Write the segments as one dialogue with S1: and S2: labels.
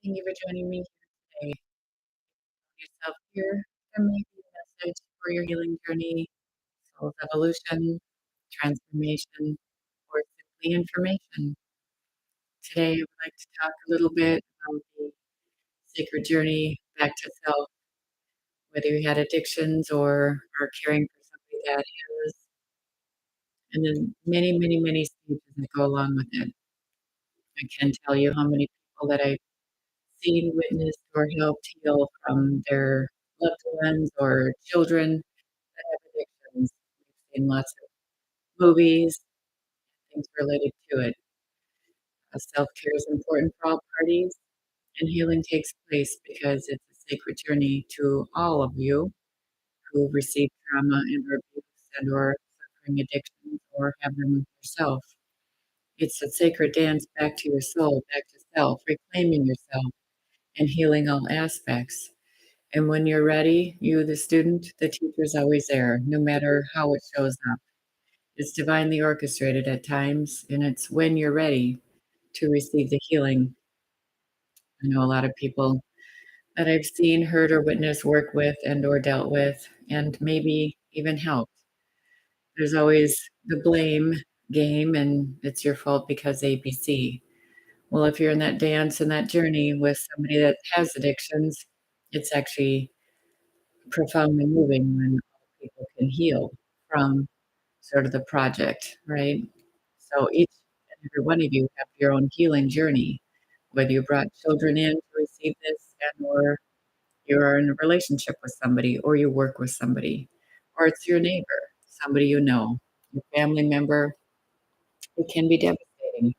S1: Thank you for joining me here today. Yourself here. There may be a message for your healing journey, soul's evolution, transformation, or simply information. Today, I would like to talk a little bit about the sacred journey back to self, whether you had addictions or are caring for somebody that has, and then many, many, many stages that go along with it. I can't tell you how many people that I've seen, witnessed, or helped heal from their loved ones or children that have addictions. We've seen lots of movies, things related to it. Self-care is important for all parties, and healing takes place because it's a sacred journey to all of you who've received trauma and/or abuse and/or suffering addictions or have them yourself. It's a sacred dance back to your soul, back to self, reclaiming yourself and healing all aspects. And when you're ready, you, the student, the teacher's always there, no matter how it shows up. It's divinely orchestrated at times, and it's when you're ready to receive the healing. I know a lot of people that I've seen, heard, or witnessed work with and or dealt with, and maybe even helped. There's always the blame game, and it's your fault because ABC. Well, if you're in that dance and that journey with somebody that has addictions, it's actually profoundly moving when people can heal from sort of the project, right? So each and every one of you have your own healing journey, whether you brought children in to receive this and or you're in a relationship with somebody or you work with somebody, or it's your neighbor, somebody you know, your family member. It can be devastating.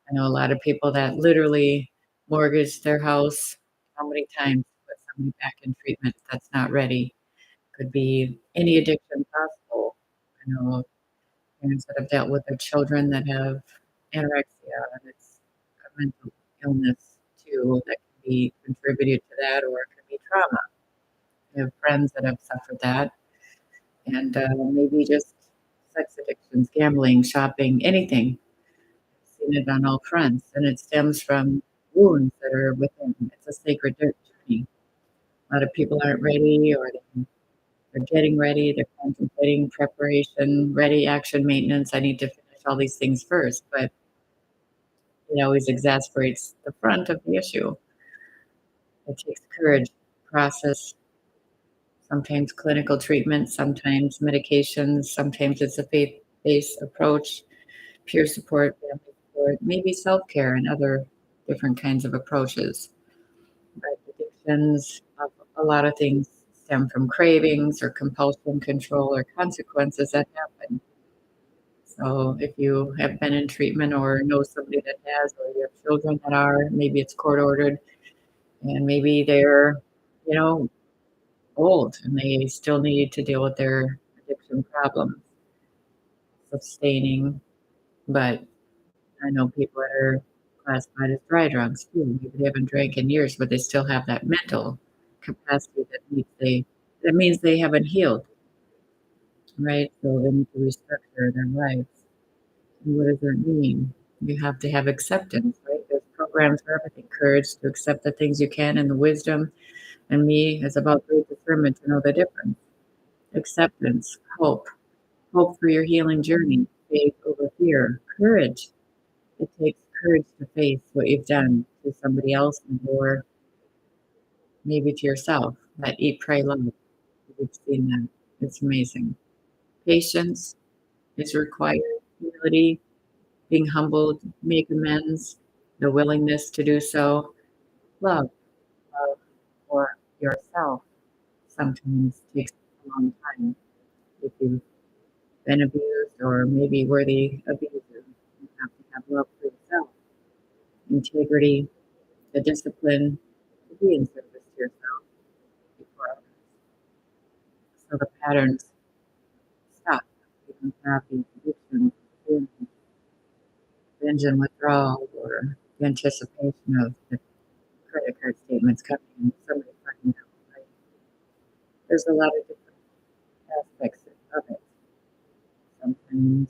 S1: I know a lot of people that literally mortgage their house how many times to put somebody back in treatment that's not ready. Could be any addiction possible. I know parents that have dealt with their children that have anorexia, and it's a mental illness too that can be contributed to that, or it could be trauma. I have friends that have suffered that, and maybe just sex addictions, gambling, shopping, anything. I've seen it on all fronts, and it stems from wounds that are within. It's a sacred journey. A lot of people aren't ready, or they're getting ready, they're contemplating preparation, ready, action, maintenance. I need to finish all these things first, but it always exasperates the front of the issue. It takes courage to process, sometimes clinical treatment, sometimes medications, sometimes it's a faith-based approach, peer support, family support, maybe self-care and other different kinds of approaches. But addictions, a lot of things stem from cravings or compulsion control or consequences that happen. So if you have been in treatment or know somebody that has, or you have children that are, maybe it's court ordered and maybe they're, you know, old and they still need to deal with their addiction problems, sustaining. But I know people that are classified as dry drunks too. Maybe they haven't drank in years, but they still have that mental capacity that means they haven't healed, right? So they need to restructure their lives. And what does that mean? You have to have acceptance, right? There's programs for everything, courage to accept the things you can and the wisdom. And me is about great discernment to know the difference. Acceptance, hope for your healing journey, faith over fear, courage. It takes courage to face what you've done to somebody else or maybe to yourself. That eat, pray, love. We've seen that. It's amazing. Patience is required. Humility, being humbled, make amends, the willingness to do so. Love for yourself sometimes takes a long time. If you've been abused or maybe were the abuser, you have to have love for yourself, integrity, the discipline to be in service to yourself before others. So the patterns stop. You don't have the addiction, binge and withdrawal, or the anticipation of the credit card statements coming in, somebody finding out. Right? There's a lot of different aspects of it. Sometimes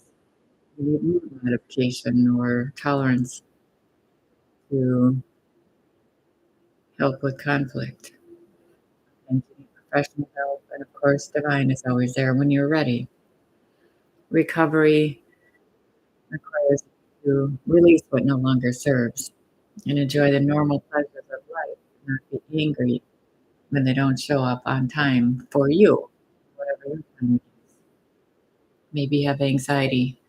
S1: you need mood modification or tolerance to help with conflict, and you need professional help, and of course, divine is always there when you're ready. Recovery requires you to release what no longer serves and enjoy the normal pleasures of life, not be angry when they don't show up on time for you, whatever your time is. Maybe you have anxiety,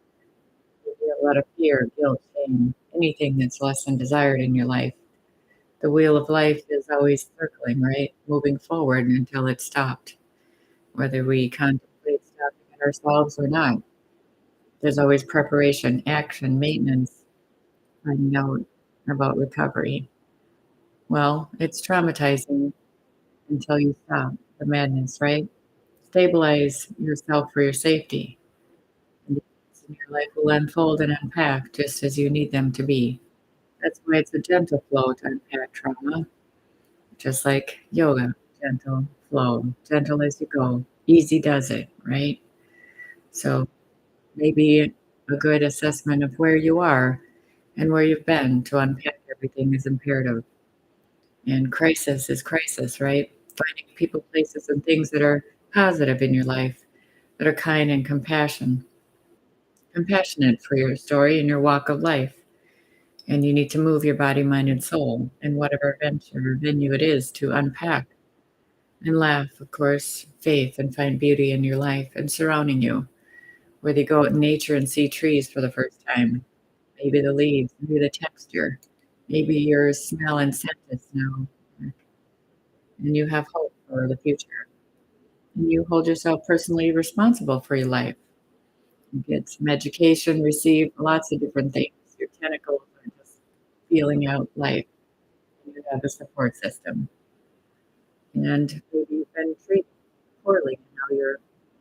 S1: maybe you have a lot of fear, guilt, shame, anything that's less than desired in your life. The wheel of life is always circling, right? Moving forward until it's stopped, whether we contemplate stopping it ourselves or not. There's always preparation, action, maintenance, finding out about recovery. Well, it's traumatizing until you stop the madness, right? Stabilize yourself for your safety, and the things in your life will unfold and unpack just as you need them to be. That's why it's a gentle flow to unpack trauma, just like yoga, gentle flow, gentle as you go. Easy does it, right? So maybe a good assessment of where you are and where you've been to unpack everything is imperative. And crisis is crisis, right? Finding people, places, and things that are positive in your life, that are kind and compassionate for your story and your walk of life. And you need to move your body, mind, and soul in whatever venture or venue it is to unpack and laugh, of course, faith, and find beauty in your life and surrounding you. Whether you go out in nature and see trees for the first time, maybe the leaves, maybe the texture, maybe your smell and scent is now, and you have hope for the future. And you hold yourself personally responsible for your life. You get some education, receive lots of different things. Your tentacles are just feeling out life. You have a support system. And maybe you've been treated poorly and now you're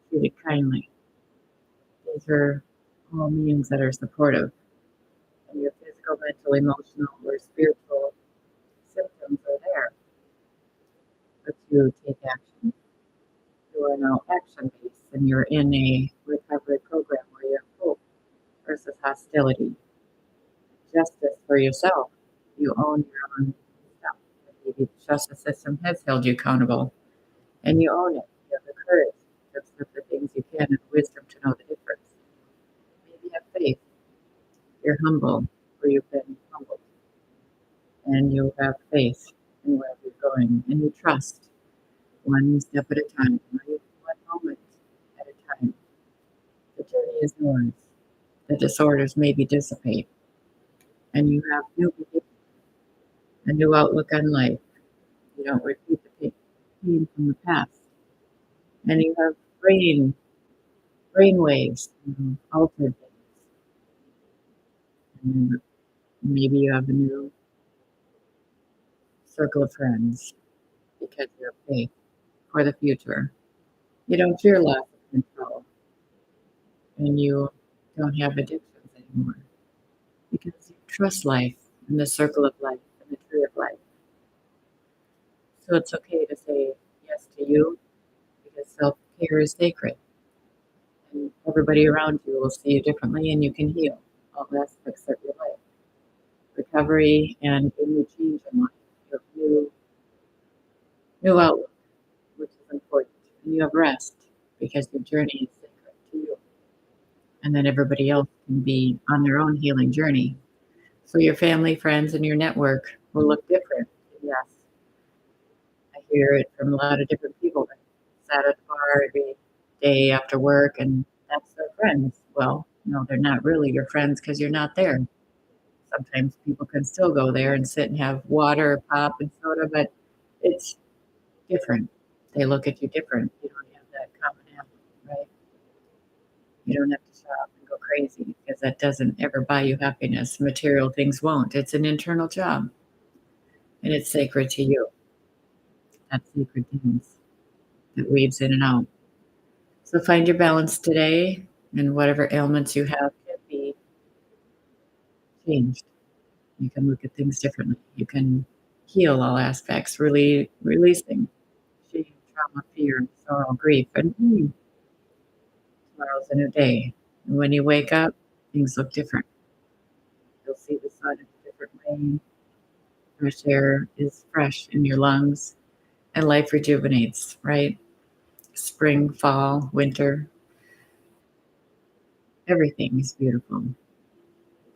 S1: treated kindly. These are all means that are supportive. And your physical, mental, emotional, or spiritual symptoms are there, but you take action. You are now action based and you're in a recovery program where you have hope versus hostility, justice for yourself. You own your own stuff. Maybe the justice system has held you accountable and you own it. You have the courage to accept the things you can and the wisdom to know the difference. Maybe you have faith. You're humble where you've been humbled and you have faith in where you're going and you trust one step at a time, right? One moment at a time. The journey is yours. The disorders maybe dissipate and you have new beginnings, a new outlook on life. You don't repeat the pain from the past. And you have brain waves, altered things. And then maybe you have a new circle of friends because you have faith for the future. You don't fear loss of control and you don't have addictions anymore because you trust life and the circle of life and the tree of life. So it's okay to say yes to you because self care is sacred and everybody around you will see you differently and you can heal all aspects of your life. Recovery and a new change in life, your new outlook, which is important. And you have rest because your journey is sacred to you. And then everybody else can be on their own healing journey. So your family, friends, and your network will look different. Yes, I hear it from a lot of different people that sat at the bar every day after work and that's their friends. Well, no, they're not really your friends because you're not there. Sometimes people can still go there and sit and have water, pop, and soda, but it's different. They look at you different. You don't have that commonality, right? You don't have to shop and go crazy because that doesn't ever buy you happiness. Material things won't. It's an internal job and it's sacred to you. That sacred things that weaves in and out. So find your balance today and whatever ailments you have can be changed. You can look at things differently. You can heal all aspects, really releasing shame, trauma, fear, sorrow, grief, and tomorrow's a new day. And when you wake up, things look different. You'll see the sun in a different way. fresh air is fresh in your lungs and life rejuvenates, right? Spring, fall, winter, everything is beautiful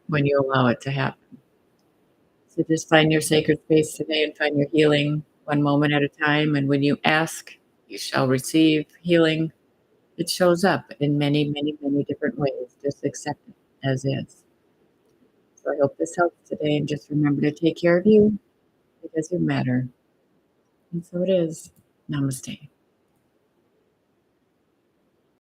S1: when you allow it to happen. So just find your sacred space today and find your healing one moment at a time. And when you ask, you shall receive healing. It shows up in many, many, many different ways. Just accept it as is. So I hope this helps today. And just remember to take care of you because you matter. And so it is. Namaste.